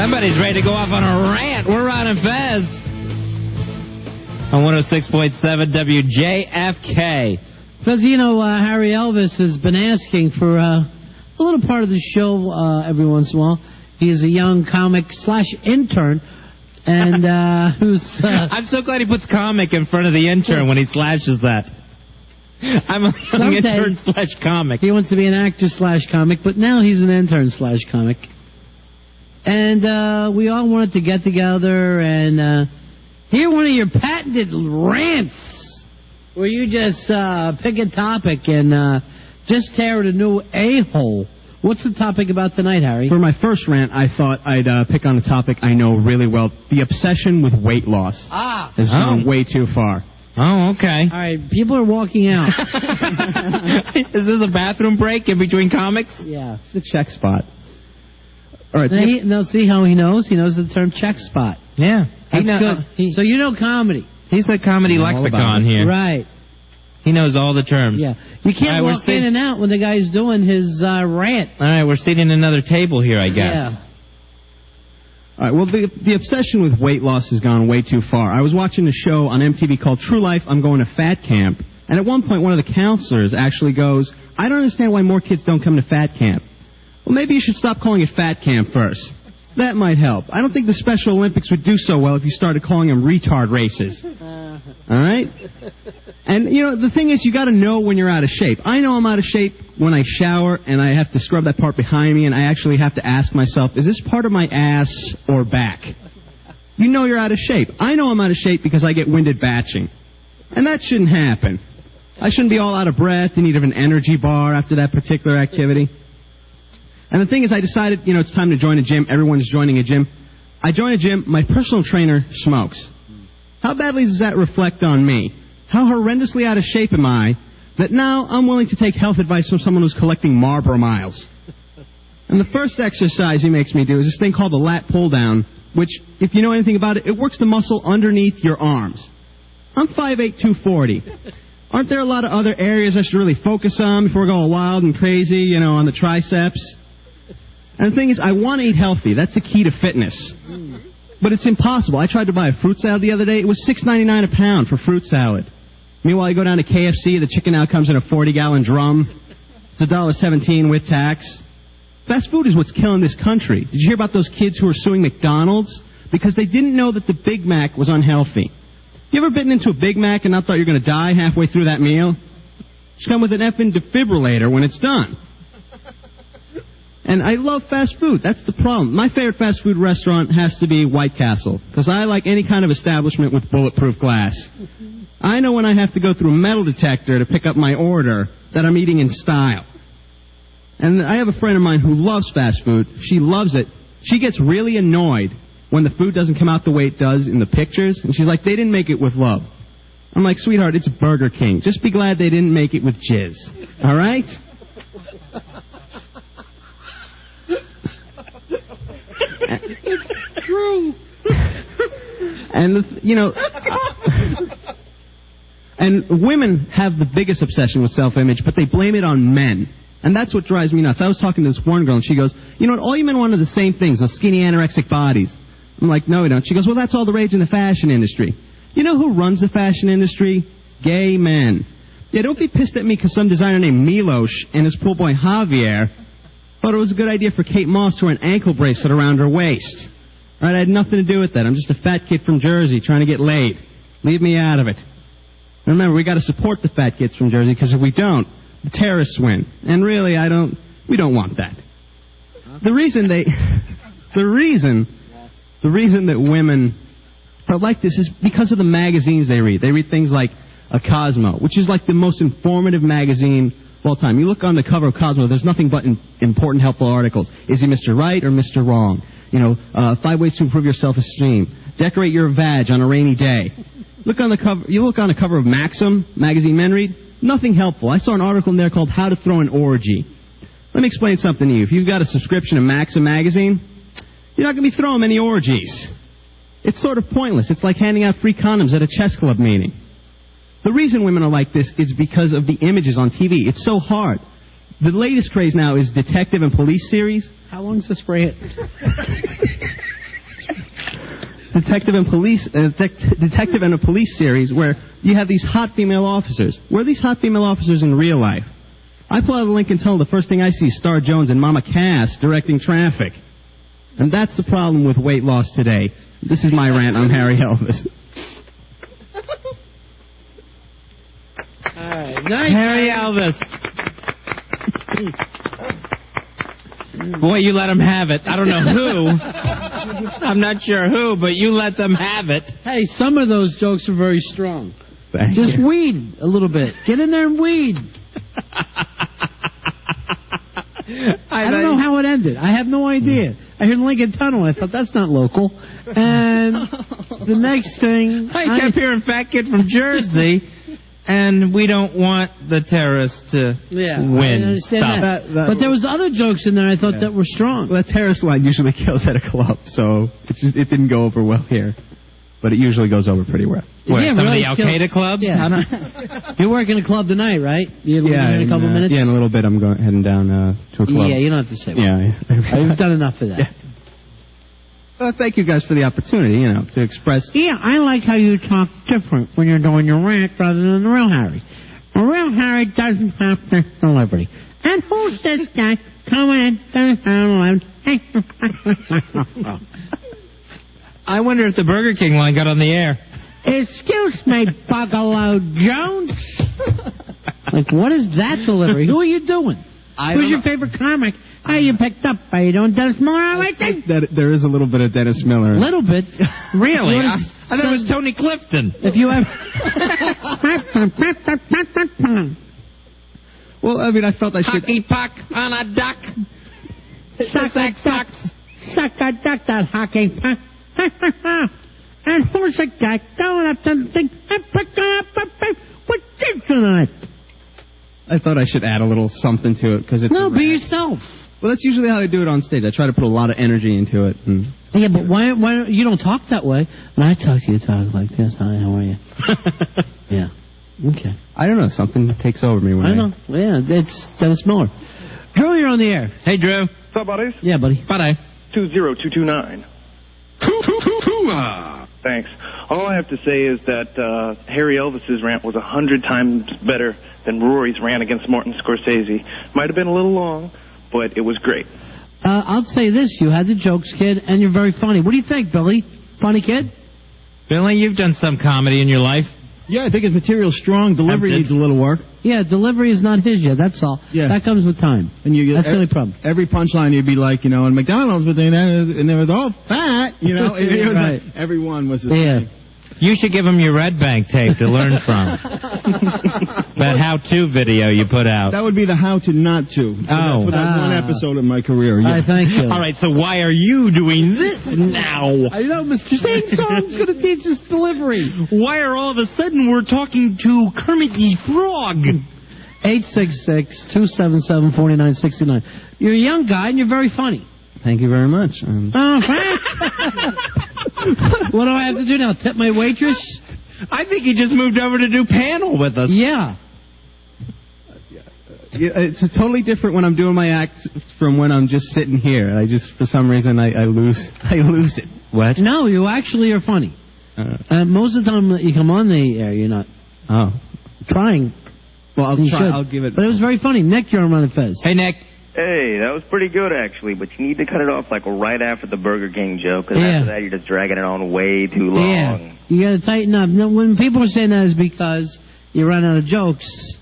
Somebody's ready to go off on a rant. We're Ron and Fez on 106.7 WJFK. Because, Harry Elvis has been asking for a little part of the show every once in a while. He's a young comic/intern, and who's... I'm so glad he puts comic in front of the intern when he slashes that. I'm a young intern/comic. He wants to be an actor/comic, but now he's an intern/comic. And we all wanted to get together and hear one of your patented rants where you just pick a topic and just tear it a new a-hole. What's the topic about tonight, Harry? For my first rant, I thought I'd pick on a topic I know really well. The obsession with weight loss has gone way too far. Oh, okay. All right, people are walking out. Is this a bathroom break in between comics? Yeah. It's the check spot. All right. Now, see how he knows? He knows the term check spot. Yeah. That's good. So you know comedy. He's a comedy lexicon here. Right. He knows all the terms. Yeah. You can't walk in and out when the guy's doing his rant. All right, we're sitting at another table here, I guess. Yeah. All right, well, the obsession with weight loss has gone way too far. I was watching a show on MTV called True Life, I'm Going to Fat Camp, and at one point one of the counselors actually goes, I don't understand why more kids don't come to fat camp. Well, maybe you should stop calling it fat camp first. That might help. I don't think the Special Olympics would do so well if you started calling them retard races. All right? And, the thing is, you got to know when you're out of shape. I know I'm out of shape when I shower and I have to scrub that part behind me and I actually have to ask myself, is this part of my ass or back? You know you're out of shape. I know I'm out of shape because I get winded batching. And that shouldn't happen. I shouldn't be all out of breath in need of an energy bar after that particular activity. And the thing is, I decided, it's time to join a gym. Everyone's joining a gym. I join a gym. My personal trainer smokes. How badly does that reflect on me? How horrendously out of shape am I that now I'm willing to take health advice from someone who's collecting Marlboro miles? And the first exercise he makes me do is this thing called the lat pull-down, which, if you know anything about it, it works the muscle underneath your arms. I'm 5'8", 240. Aren't there a lot of other areas I should really focus on before going wild and crazy, on the triceps? And the thing is, I want to eat healthy. That's the key to fitness. But it's impossible. I tried to buy a fruit salad the other day. It was $6.99 a pound for fruit salad. Meanwhile, you go down to KFC, the chicken now comes in a 40-gallon drum. It's $1.17 with tax. Fast food is what's killing this country. Did you hear about those kids who are suing McDonald's? Because they didn't know that the Big Mac was unhealthy. You ever bitten into a Big Mac and not thought you were going to die halfway through that meal? Just come with an effing defibrillator when it's done. And I love fast food. That's the problem. My favorite fast food restaurant has to be White Castle, because I like any kind of establishment with bulletproof glass. I know when I have to go through a metal detector to pick up my order that I'm eating in style. And I have a friend of mine who loves fast food. She loves it. She gets really annoyed when the food doesn't come out the way it does in the pictures. And she's like, they didn't make it with love. I'm like, sweetheart, it's Burger King. Just be glad they didn't make it with jizz. All right? It's true. And, and women have the biggest obsession with self-image, but they blame it on men. And that's what drives me nuts. I was talking to this one girl, and she goes, all you men want are the same things, those skinny, anorexic bodies. I'm like, no, we don't. She goes, well, that's all the rage in the fashion industry. You know who runs the fashion industry? Gay men. Yeah, don't be pissed at me because some designer named Milos and his pool boy Javier thought it was a good idea for Kate Moss to wear an ankle bracelet around her waist. All right, I had nothing to do with that. I'm just a fat kid from Jersey trying to get laid. Leave me out of it. And remember, we got to support the fat kids from Jersey, because if we don't, the terrorists win. And really, we don't want that. The reason that women are like this is because of the magazines they read. They read things like a Cosmo, which is like the most informative magazine of all time. You look on the cover of Cosmo, there's nothing but important, helpful articles. Is he Mr. Right or Mr. Wrong? 5 ways to improve your self-esteem. Decorate your vag on a rainy day. You look on the cover of Maxim, magazine men read, nothing helpful. I saw an article in there called How to Throw an Orgy. Let me explain something to you. If you've got a subscription to Maxim magazine, you're not going to be throwing many orgies. It's sort of pointless. It's like handing out free condoms at a chess club meeting. The reason women are like this is because of the images on TV. It's so hard. The latest craze now is detective and police series. How long's the spray? detective and a police series where you have these hot female officers. Where are these hot female officers in real life? I pull out the Lincoln Tunnel, the first thing I see is Star Jones and Mama Cass directing traffic. And that's the problem with weight loss today. This is my rant. I'm Harry Elvis. All right, nice. Harry Elvis. Boy, you let him have it. I don't know who. I'm not sure who, but you let them have it. Hey, some of those jokes are very strong. Thank Just you. weed a little bit. Get in there and weed. I don't know how it ended. I have no idea. I heard Lincoln Tunnel. I thought, that's not local. And the next thing... I kept hearing Fat Kid from Jersey, and we don't want the terrorists to win. I understand that. But there was other jokes in there I thought that were strong. Well, that terrorist line usually kills at a club, so it didn't go over well here. But it usually goes over pretty well. What, Yeah, some really of the Al-Qaeda clubs? Yeah. I don't... You're working a club tonight, right? You're leaving in a couple minutes? Yeah, in a little bit I'm heading down to a club. Yeah, you don't have to say what. Yeah. You've done enough of that. Yeah. Well, thank you guys for the opportunity, to express... Yeah, I like how you talk different when you're doing your rant rather than the real Harry. The real Harry doesn't have this delivery. And who's this guy coming in to the I wonder if the Burger King line got on the air. Excuse me, Buggalo Jones. Like, what is that delivery? Who are you doing? Who's your favorite comic? Hey, you picked up. Are you doing Dennis Miller? I think that there is a little bit of Dennis Miller. A little bit. Really? I thought it was Tony Clifton. If you ever... Well, I mean, I felt I should... Hockey puck on a duck. Suck a duck. Suck a duck, that hockey puck. And who's the guy going up to the thing and picking up what's this on it? I thought I should add a little something to it because it's... No, be yourself. Well, that's usually how I do it on stage. I try to put a lot of energy into it. And... Yeah, but why you don't talk that way? When I talk to you, talk like this. Hi, how are you? Yeah. Okay. I don't know. Something takes over me when I know. Yeah, it's Dennis Miller. Drew, you're on the air. Hey, Drew. What's up, buddies? Yeah, buddy. Bye. 20229. Thanks. All I have to say is that Harry Elvis's rant was 100 times better than Rory's rant against Martin Scorsese. Might have been a little long, but it was great. I'll say this. You had the jokes, kid, and you're very funny. What do you think, Billy? Funny kid? Billy, you've done some comedy in your life. Yeah, I think his material's strong. Delivery needs a little work. Yeah, delivery is not his yet. That's all. Yeah. That comes with time. And that's the only problem. Every punchline you'd be like, and McDonald's, but and they was all fat, It was right. like, everyone was the same. You should give him your Red Bank tape to learn from. That how-to video you put out. That would be the how to not to. For that one episode of my career. Yeah. I thank you. All right, so why are you doing this now? I know, Mr. Sing-Song's going to teach us delivery. Why are all of a sudden we're talking to Kermit the Frog? 866-277-4969. You're a young guy and you're very funny. Thank you very much. What do I have to do now? Tip my waitress? I think he just moved over to do panel with us. Yeah. It's totally different when I'm doing my act from when I'm just sitting here. For some reason, I lose it. What? No, you actually are funny. Most of the time that you come on the air, you're not. Oh. Trying. Well, I'll try. I'll give it. But it was very funny. Nick, you're on Ron and Fez. Hey, Nick. Hey, that was pretty good, actually, but you need to cut it off, right after the Burger King joke, because after that you're just dragging it on way too long. Yeah, you got to tighten up. No, when people are saying that is because you run out of jokes,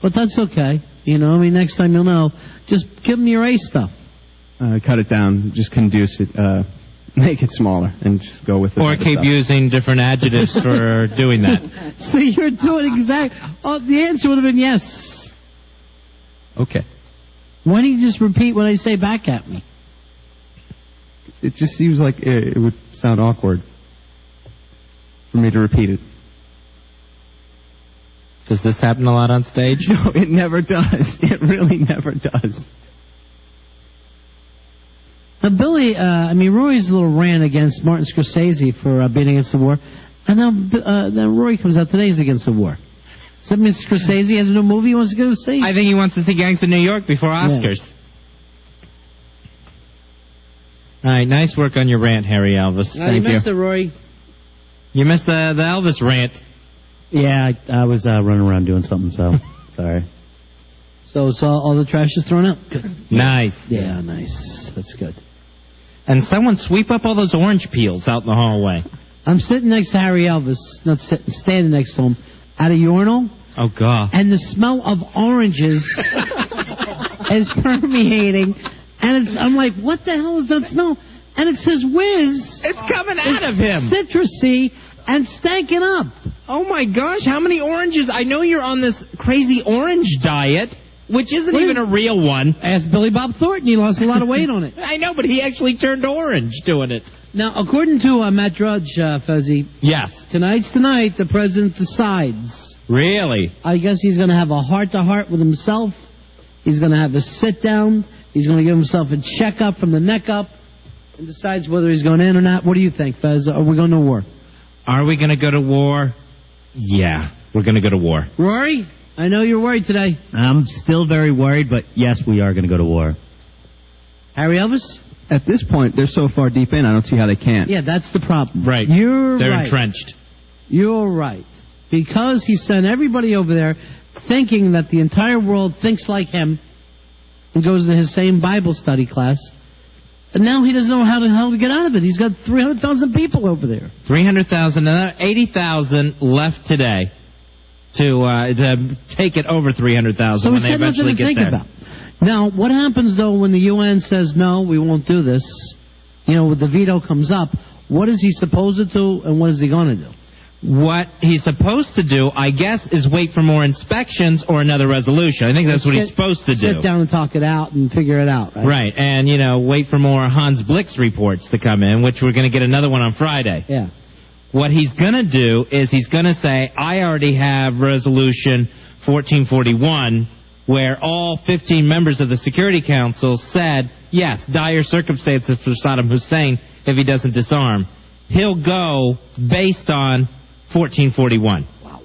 but that's okay. Next time you'll know. Just give them your A stuff. Cut it down. Just conduce it. Make it smaller and just go with it. Or keep using different adjectives for doing that. So you're doing the answer would have been yes. Okay. Why don't you just repeat what I say back at me? It just seems like it would sound awkward for me to repeat it. Does this happen a lot on stage? No, it never does. It really never does. Now, Billy, Rory's little rant against Martin Scorsese for being against the war, and then Rory comes out today he's against the war. Does that mean Scorsese has a new movie he wants to go see? I think he wants to see Gangs of New York before Oscars. All right, nice work on your rant, Harry Elvis. You missed it, Rory. You missed the Elvis rant. Yeah, I was running around doing something, so sorry. So all the trash is thrown out? Good. Nice. Yeah, nice. That's good. And someone sweep up all those orange peels out in the hallway. I'm sitting next to Harry Elvis, standing next to him, at a urinal. Oh, God. And the smell of oranges is permeating. And I'm like, what the hell is that smell? And it's his whiz. It's coming out of him. Citrusy and stanking up. Oh, my gosh. How many oranges? I know you're on this crazy orange diet, which isn't even a real one. Ask Billy Bob Thornton. He lost a lot of weight on it. I know, but he actually turned orange doing it. Now, according to Matt Drudge, Fezzi. Yes. Tonight's the night the president decides. Really? I guess he's going to have a heart-to-heart with himself. He's going to have a sit-down. He's going to give himself a checkup from the neck up and decides whether he's going in or not. What do you think, Fez? Are we going to war? Are we going to go to war? Yeah, we're going to go to war. Rory, I know you're worried today. I'm still very worried, but yes, we are going to go to war. Harry Elvis? At this point, they're so far deep in, I don't see how they can't. Yeah, that's the problem. Right. They're right. Entrenched. You're right. Because he sent everybody over there thinking that the entire world thinks like him and goes to his same Bible study class. And now he doesn't know how to get out of it. He's got 300,000 people over there. 300,000, another 80,000 left today to take it over 300,000 so when they eventually get there. About. Now, what happens, though, when the UN says, no, we won't do this? You know, the veto comes up. What is he supposed to do, and what is he going to do? What he's supposed to do, I guess, is wait for more inspections or another resolution. I think that's what he's supposed to do. Sit down and talk it out and figure it out, right? Right, and, wait for more Hans Blix reports to come in, which we're going to get another one on Friday. Yeah. What he's going to do is he's going to say, I already have Resolution 1441, where all 15 members of the Security Council said, yes, dire circumstances for Saddam Hussein if he doesn't disarm. He'll go based on 1441. Wow.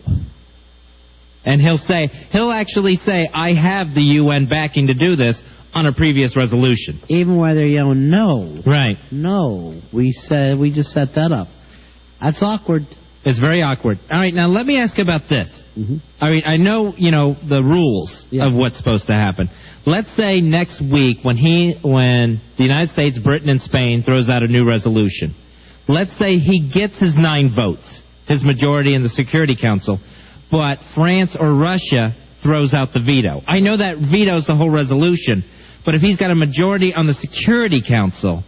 And he'll actually say, I have the UN backing to do this on a previous resolution. Even where they're yelling, no. Right. No. We just set that up. That's awkward. It's very awkward. All right, now let me ask about this. Mm-hmm. I mean, I know, the rules of what's supposed to happen. Let's say next week when the United States, Britain, and Spain throws out a new resolution. Let's say he gets his 9 votes, his majority in the Security Council, but France or Russia throws out the veto. I know that vetoes the whole resolution, but if he's got a majority on the Security Council,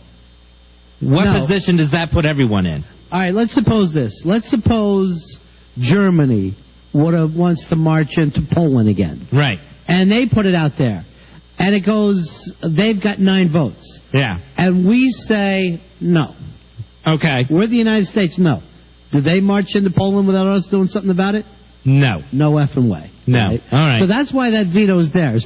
what position does that put everyone in? All right, let's suppose this. Let's suppose Germany wants to march into Poland again. Right. And they put it out there. And it goes, they've got 9 votes. Yeah. And we say no. Okay. We're the United States, no. Do they march into Poland without us doing something about it? No. No effing way. No. Right? All right. So that's why that veto is there.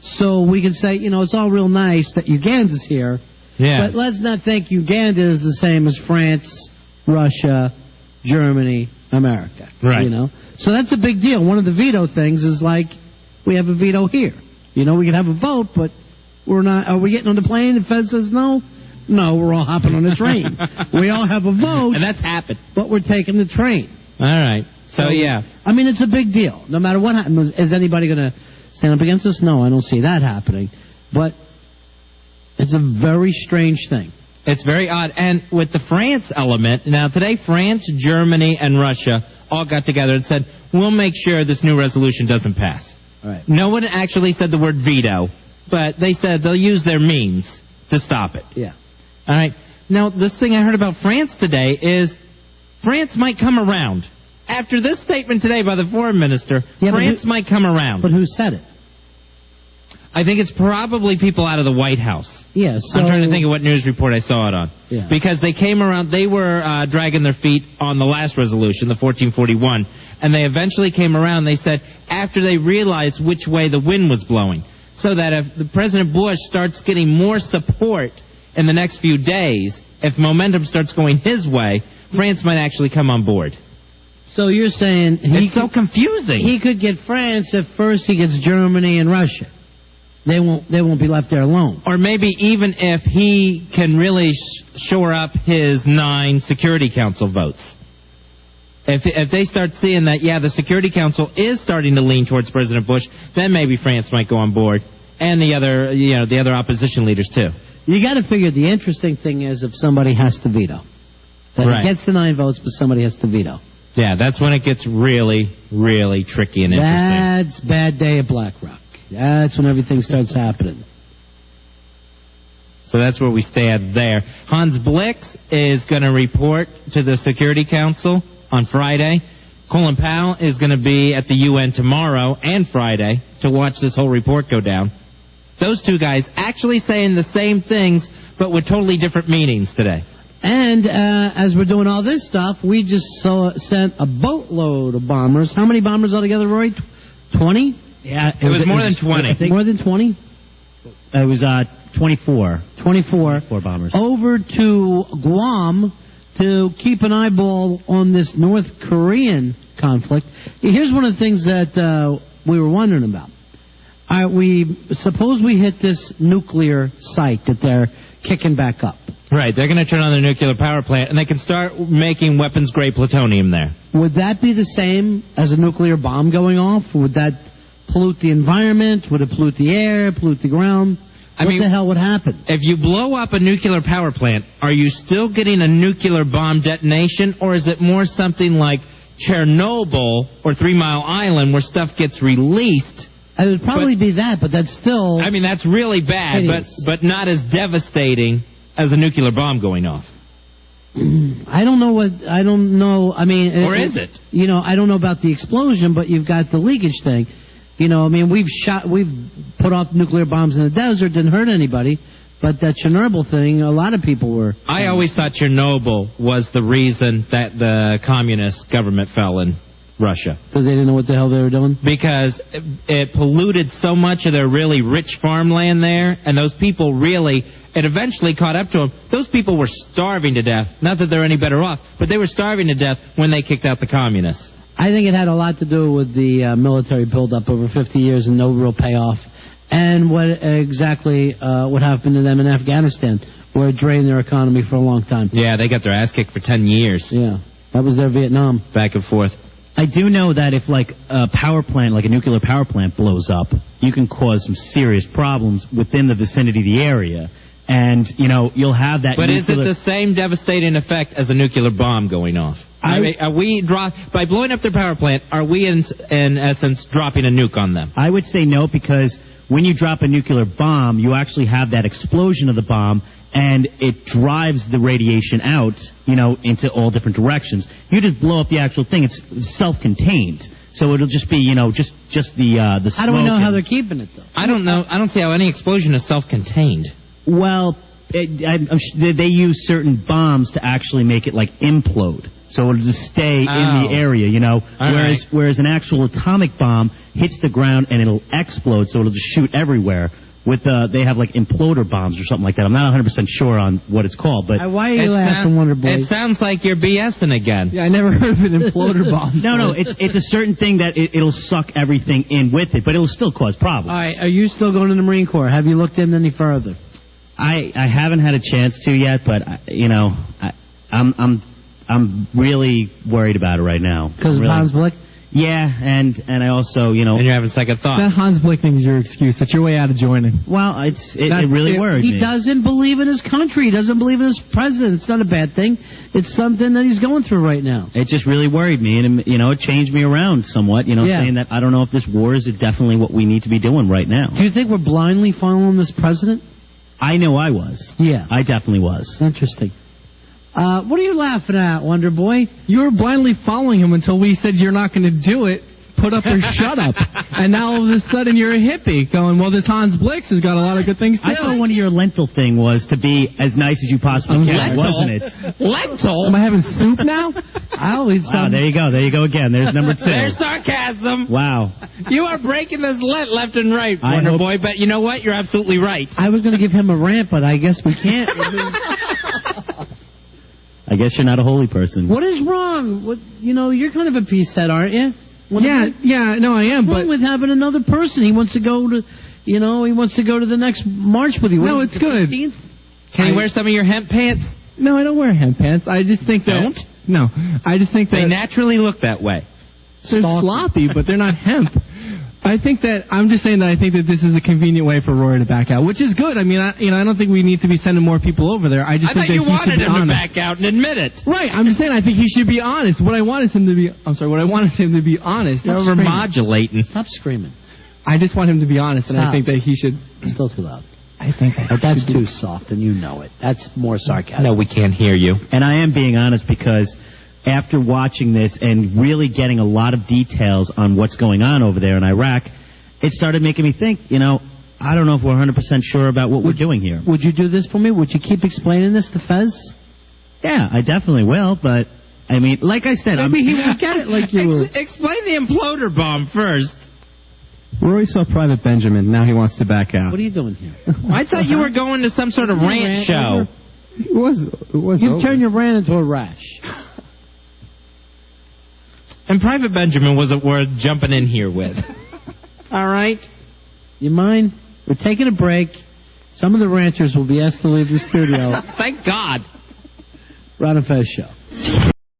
So we can say, it's all real nice that Uganda's here. Yeah. But let's not think Uganda is the same as France, Russia, Germany, America. Right. So that's a big deal. One of the veto things is like, we have a veto here. We can have a vote, but we're not. Are we getting on the plane? And Fez says no. No, we're all hopping on the train. We all have a vote. And that's happened. But we're taking the train. All right. So, yeah. I mean, it's a big deal. No matter what happens, is anybody going to stand up against us? No, I don't see that happening. But it's a very strange thing. It's very odd. And with the France element, now today France, Germany, and Russia all got together and said, we'll make sure this new resolution doesn't pass. All right. No one actually said the word veto, but they said they'll use their means to stop it. Yeah. All right. Now, this thing I heard about France today is France might come around. After this statement today by the foreign minister, France might come around. But who said it? I think it's probably people out of the White House. Yes. Yeah, I'm trying to think of what news report I saw it on. Yeah. Because they came around, they were dragging their feet on the last resolution, the 1441, and they eventually came around, they said, after they realized which way the wind was blowing, so that if the President Bush starts getting more support in the next few days, if momentum starts going his way, France might actually come on board. So you're saying... It's so confusing. He could get France if first he gets Germany and Russia. they won't be left there alone. Or maybe even if he can really shore up his 9 Security Council votes. If they start seeing that, the Security Council is starting to lean towards President Bush, then maybe France might go on board, and the other opposition leaders too. You got to figure the interesting thing is if somebody has to veto. That it gets the 9 votes, but somebody has to veto. Yeah, that's when it gets really, really tricky and interesting. That's bad day at BlackRock. That's when everything starts happening. So that's where we stand there. Hans Blix is going to report to the Security Council on Friday. Colin Powell is going to be at the UN tomorrow and Friday to watch this whole report go down. Those two guys actually saying the same things, but with totally different meanings today. And as we're doing all this stuff, we just sent a boatload of bombers. How many bombers altogether, Roy? 20? Yeah, it was more than 20. More than 20? It was 24. 24 bombers. Over to Guam to keep an eyeball on this North Korean conflict. Here's one of the things that we were wondering about. Suppose we hit this nuclear site that they're kicking back up. Right, they're going to turn on their nuclear power plant, and they can start making weapons-grade plutonium there. Would that be the same as a nuclear bomb going off? Would that pollute the environment? Would it pollute the air, pollute the ground? What the hell would happen? If you blow up a nuclear power plant, are you still getting a nuclear bomb detonation, or is it more something like Chernobyl or 3 Mile Island where stuff gets released? It would probably be that, but that's still... I mean, that's really bad, but not as devastating as a nuclear bomb going off. I don't know. I mean... Or is it? I don't know about the explosion, but you've got the leakage thing. I mean, we've put off nuclear bombs in the desert, didn't hurt anybody. But that Chernobyl thing, a lot of people were... I always thought Chernobyl was the reason that the communist government fell in Russia. Because they didn't know what the hell they were doing? Because it polluted so much of their really rich farmland there, and those people really... It eventually caught up to them. Those people were starving to death. Not that they're any better off, but they were starving to death when they kicked out the communists. I think it had a lot to do with the military buildup over 50 years and no real payoff. And what happened to them in Afghanistan, where it drained their economy for a long time. Yeah, they got their ass kicked for 10 years. Yeah, that was their Vietnam. Back and forth. I do know that if, like, a power plant, like a nuclear power plant blows up, you can cause some serious problems within the vicinity of the area. And, you'll have that... But is it the same devastating effect as a nuclear bomb going off? By blowing up their power plant, are we, in essence, dropping a nuke on them? I would say no, because when you drop a nuclear bomb, you actually have that explosion of the bomb, and it drives the radiation out, into all different directions. You just blow up the actual thing. It's self-contained. So it'll just be, just the smoke. How do we know how they're keeping it, though? I don't know. I don't see how any explosion is self-contained. Well, they use certain bombs to actually make it, implode. So it'll just stay in the area, Whereas an actual atomic bomb hits the ground and it'll explode, so it'll just shoot everywhere. They have, imploder bombs or something like that. I'm not 100% sure on what it's called, but... Why are you laughing, Wonder Boy? It sounds like you're BSing again. Yeah, I never heard of an imploder bomb. No, it's a certain thing that it'll suck everything in with it, but it'll still cause problems. All right, are you still going to the Marine Corps? Have you looked in any further? I haven't had a chance to yet, but, I'm really worried about it right now. Because of Hans Blick? Yeah, and I also, And you're having second thoughts. That Hans Blick thing is your excuse. That's your way out of joining. Well, it really worries me. He doesn't believe in his country. He doesn't believe in his president. It's not a bad thing. It's something that he's going through right now. It just really worried me, and, it changed me around somewhat, saying that I don't know if this war is definitely what we need to be doing right now. Do you think we're blindly following this president? I know I was. Yeah. I definitely was. Interesting. What are you laughing at, Wonder Boy? You were blindly following him until we said you're not going to do it. Put up or shut up. And now all of a sudden you're a hippie going, well, this Hans Blix has got a lot of good things to do. I thought one of your lentil thing was to be as nice as you possibly can, wasn't it? Lentil? Am I having soup now? I'll eat some. Wow, there you go. There you go again. There's number 2. There's sarcasm. Wow. You are breaking this left and right, Wonder Boy, but you know what? You're absolutely right. I was going to give him a rant, but I guess we can't. I guess you're not a holy person. What is wrong? You're kind of a peace head, aren't you? Yeah, no, I am. What's wrong with having another person? He wants to go to he wants to go to the next march with you. No, it's good. 15th? Can you wear some of your hemp pants? No, I don't wear hemp pants. I just think that... Don't? No. I just think that... They naturally look that way. They're sloppy, but they're not hemp. I'm just saying that I think that this is a convenient way for Rory to back out, which is good. I mean, I don't think we need to be sending more people over there. I think that he should be honest. I thought you wanted him to back out and admit it. Right. I'm just saying I think he should be honest. What I wanted him to be honest. You're overmodulating. Stop screaming. I just want him to be honest, and I think that he should... Still too loud. I think that that's too soft, and you know it. That's more sarcasm. No, we can't hear you. And I am being honest because after watching this and really getting a lot of details on what's going on over there in Iraq, it started making me think, I don't know if we're 100% sure about what we're doing here. Would you do this for me? Would you keep explaining this to Fez? Yeah, I definitely will, but, I mean, like I said... Maybe he won't get it like you will. Explain the imploder bomb first. Rory saw Private Benjamin. Now he wants to back out. What are you doing here? I thought you were going to some sort of rant show. It was You've turned your rant into a rash. And Private Benjamin wasn't worth jumping in here with. All right? You mind? We're taking a break. Some of the ranchers will be asked to leave the studio. Thank God. Ron and Fez Show.